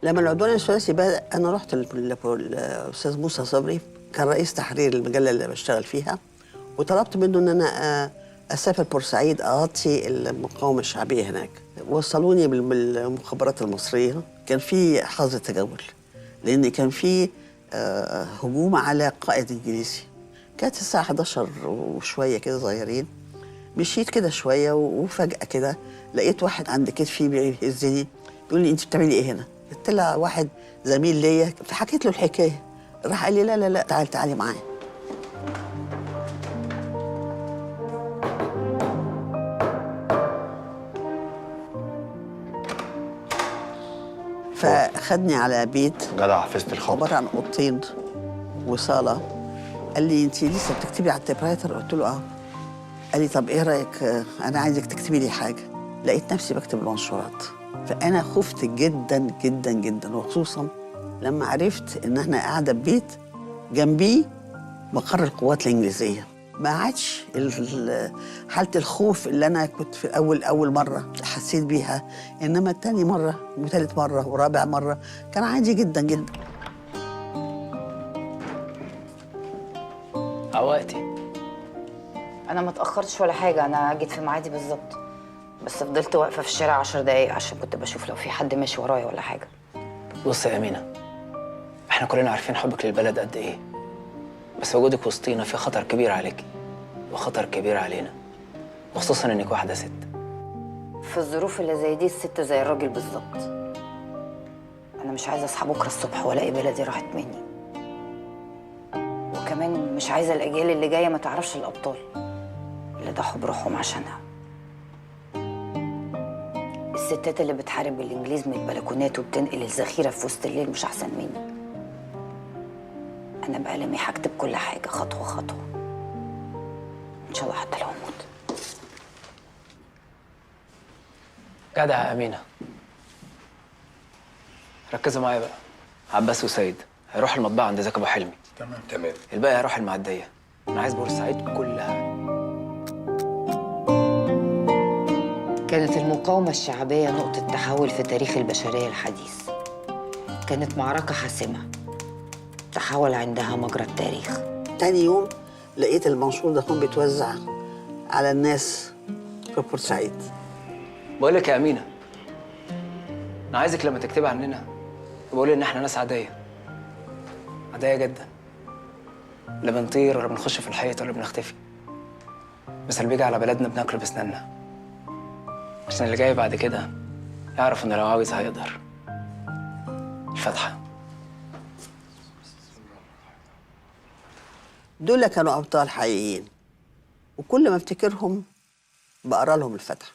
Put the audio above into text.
لما العدوان الثلاثي بدأ أنا رحت للأستاذ موسى صبري، كان رئيس تحرير المجلة اللي بشتغل فيها، وطلبت منه إن أنا أسافر بورسعيد أغطي المقاومة الشعبية هناك. وصلوني بالمخابرات المصرية، كان في حظر تجول لأن كان في هجوم على قائد إنجليزي. كانت الساعة 11 وشوية كده صغيرين، مشيت كده شوية وفجأة كده لقيت واحد عند كتفي بيهزني بيقول لي أنت بتعملي إيه هنا؟ طلع واحد زميل ليا، فحكيت له الحكاية، راح قال لي لا لا لا تعالي معايا. فخدني على بيت جدع حفظت الخط، عبارة عن أوضتين وصالة. قال لي أنت لسه بتكتبي على التيبرايتر؟ قلت له آه. قال لي طب إيه رأيك أنا عايزك تكتبي لي حاجة. لقيت نفسي بكتب المنشورات، فأنا خفت جدا جدا جدا، وخصوصا لما عرفت إن احنا قاعدة ببيت جنبيه مقر القوات الإنجليزية. ما عادش حالة الخوف اللي أنا كنت في أول مرة حسيت بيها، إنما تاني مرة وثالث مرة ورابع مرة كان عادي جدا جدا. عوقتي؟ انا ما اتاخرتش ولا حاجه، انا جيت في ميعادي بالظبط، بس فضلت واقفه في الشارع 10 دقايق عشان كنت بشوف لو في حد ماشي ورايا ولا حاجه. بص يا أمينة، احنا كلنا عارفين حبك للبلد قد ايه، بس وجودك وسطينا في خطر كبير عليك وخطر كبير علينا، وخصوصا انك واحدة ست. في الظروف اللي زي دي الست زي الراجل بالظبط. انا مش عايزه اصحى بكره الصبح والاقي بلدي راحت مني، وكمان مش عايزه الاجيال اللي جايه ما تعرفش الابطال اللي ضحوا بروحهم عشانها. الستات اللي بتحارب الانجليز من البلكونات وبتنقل الذخيره في وسط الليل مش احسن مني. انا بقلمي هكتب كل حاجه خطوه خطوه، ان شاء الله حتى لو اموت. جدع يا أمينة. ركزوا معايا بقى. عباس وسيد هيروح المطبعة عند زكي أبو حلمي. تمام. الباقي هيروح المعدية. أنا عايز بورسعيد كلها. كانت المقاومة الشعبية نقطة تحول في تاريخ البشرية الحديث. كانت معركة حاسمة تحول عندها مجرى التاريخ. تاني يوم لقيت المنشور ده كان بيتوزع على الناس في بورسعيد. بقول لك يا أمينة، أنا عايزك لما تكتبي عننا بقول إن إحنا ناس عادية عادية جدا، لا بنطير ولا بنخش في الحيط ولا بنختفي، بس اللي بيجي على بلدنا بناكله بسناننا، عشان اللي جاي بعد كده يعرف إنه لو عاوز هيقدر. الفاتحة. دول كانوا أبطال حقيقيين، وكل ما افتكرهم بقرا لهم الفاتحة.